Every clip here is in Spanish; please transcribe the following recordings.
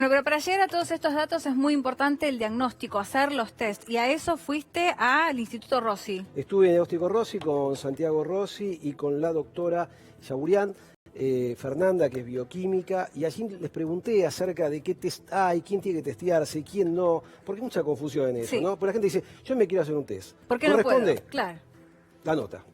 Bueno, pero para llegar a todos estos datos es muy importante el diagnóstico, hacer los test. Y a eso fuiste al Instituto Rossi. Estuve en Diagnóstico Rossi con Santiago Rossi y con la doctora Yaburian, Fernanda, que es bioquímica, y allí les pregunté acerca de qué test hay, quién tiene que testearse, quién no, porque hay mucha confusión en eso, Sí. ¿no? Porque la gente dice, yo me quiero hacer un test. ¿Por qué no puedo? ¿Corresponde? Claro. La nota.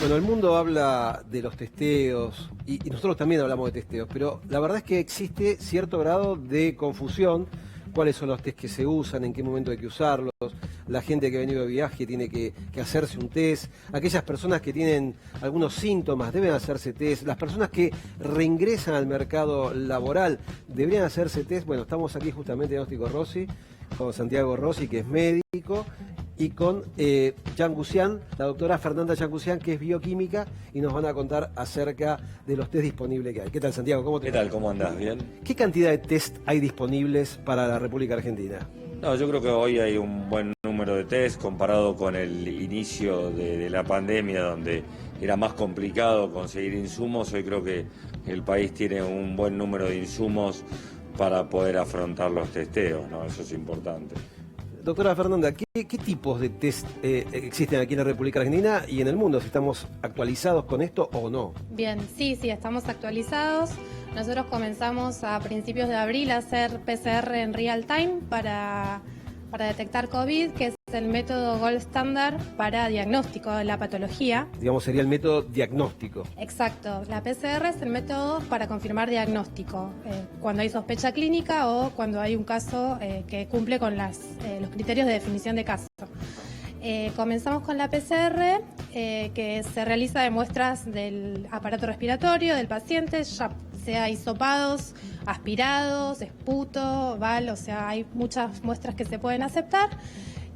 Bueno, el mundo habla de los testeos y nosotros también hablamos de testeos, pero la verdad es que existe cierto grado de confusión. Cuáles son los test que se usan, en qué momento hay que usarlos, la gente que ha venido de viaje tiene que hacerse un test, aquellas personas que tienen algunos síntomas deben hacerse test, las personas que reingresan al mercado laboral deberían hacerse test. Bueno, estamos aquí justamente en Diagnóstico Rossi, con Santiago Rossi, que es médico, y con Changucian, la doctora Fernanda Changucian, que es bioquímica, y nos van a contar acerca de los test disponibles que hay. ¿Qué tal, Santiago? ¿Cómo te ¿Qué tal? ¿Cómo andás? ¿Bien? ¿Qué cantidad de test hay disponibles para la República Argentina? No, yo creo que hoy hay un buen número de test comparado con el inicio de la pandemia, donde era más complicado conseguir insumos. Hoy creo que el país tiene un buen número de insumos para poder afrontar los testeos, ¿no? Eso es importante. Doctora Fernanda, ¿qué tipos de test existen aquí en la República Argentina y en el mundo? ¿Si estamos actualizados con esto o no? Bien, sí, estamos actualizados. Nosotros comenzamos a principios de abril a hacer PCR en real time para detectar COVID, que es el método gold standard para diagnóstico de la patología. Digamos, sería el método diagnóstico. Exacto, la PCR es el método para confirmar diagnóstico, cuando hay sospecha clínica o cuando hay un caso que cumple con los criterios de definición de caso. Comenzamos con la PCR, que se realiza de muestras del aparato respiratorio del paciente, ya sea hisopados, aspirados, esputo, bal, o sea, hay muchas muestras que se pueden aceptar.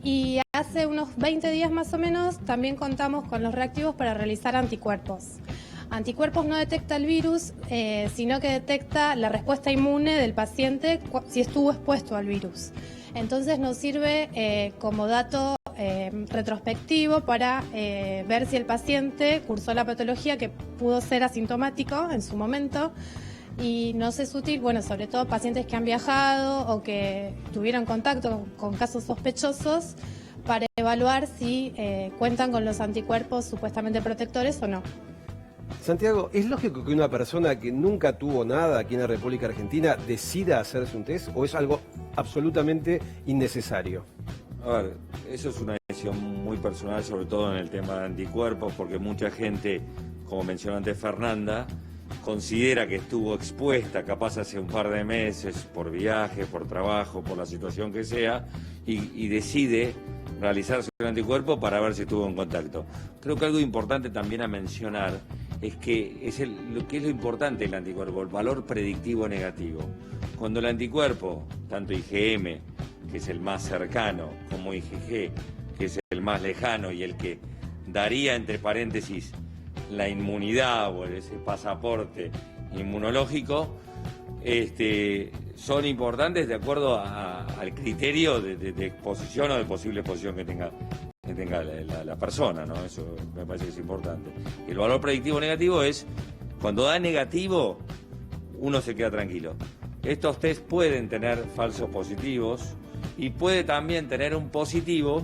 Y hace unos 20 días más o menos también contamos con los reactivos para realizar anticuerpos. Anticuerpos no detecta el virus, sino que detecta la respuesta inmune del paciente si estuvo expuesto al virus. Entonces nos sirve como dato retrospectivo para ver si el paciente cursó la patología, que pudo ser asintomático en su momento, y nos es útil, bueno, sobre todo pacientes que han viajado o que tuvieron contacto con casos sospechosos, para evaluar si cuentan con los anticuerpos supuestamente protectores o no. Santiago, ¿es lógico que una persona que nunca tuvo nada aquí en la República Argentina decida hacerse un test o es algo absolutamente innecesario? A ver, eso es una decisión muy personal, sobre todo en el tema de anticuerpos, porque mucha gente, como mencionó antes Fernanda, considera que estuvo expuesta capaz hace un par de meses por viaje, por trabajo, por la situación que sea, y decide realizarse un anticuerpo para ver si estuvo en contacto. Creo que algo importante también a mencionar es que lo que es lo importante del anticuerpo, el valor predictivo negativo. Cuando el anticuerpo, tanto IgM, que es el más cercano, como IgG, que es el más lejano y el que daría, entre paréntesis, la inmunidad o ese pasaporte inmunológico, son importantes de acuerdo al criterio de exposición o de posible exposición que tenga la persona, ¿no? Eso me parece que es importante. El valor predictivo negativo es cuando da negativo, uno se queda tranquilo. Estos test pueden tener falsos positivos y puede también tener un positivo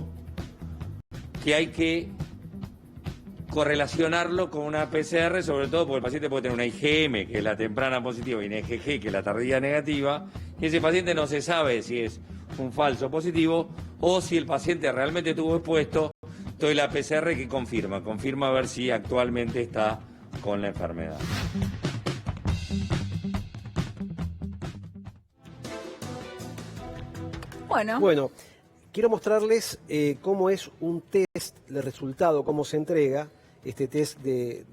que hay que correlacionarlo con una PCR, sobre todo porque el paciente puede tener una IgM, que es la temprana positiva, y una IgG, que es la tardía negativa, y ese paciente no se sabe si es un falso positivo o si el paciente realmente estuvo expuesto. Entonces la PCR que confirma a ver si actualmente está con la enfermedad. Bueno, quiero mostrarles cómo es un test, el resultado, cómo se entrega este test de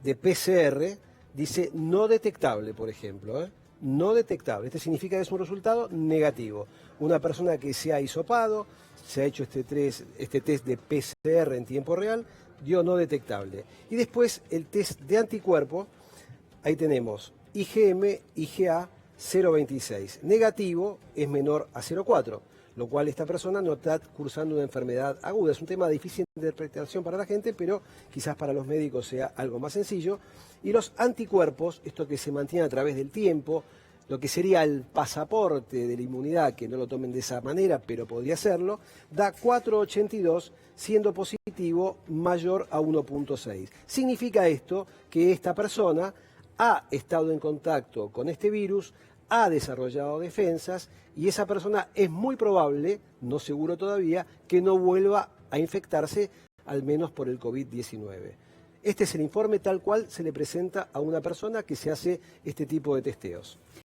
PCR. Dice no detectable, por ejemplo, no detectable. Este significa que es un resultado negativo. Una persona que se ha hisopado, se ha hecho este test de PCR en tiempo real, dio no detectable. Y después el test de anticuerpo, ahí tenemos IgM, IgA 0,26. Negativo es menor a 0,4. lo cual esta persona no está cursando una enfermedad aguda. Es un tema difícil de interpretación para la gente, pero quizás para los médicos sea algo más sencillo. Y los anticuerpos, esto que se mantiene a través del tiempo, lo que sería el pasaporte de la inmunidad, que no lo tomen de esa manera, pero podría serlo, da 4,82, siendo positivo mayor a 1,6. Significa esto que esta persona ha estado en contacto con este virus, ha desarrollado defensas y esa persona es muy probable, no seguro todavía, que no vuelva a infectarse, al menos por el COVID-19. Este es el informe tal cual se le presenta a una persona que se hace este tipo de testeos.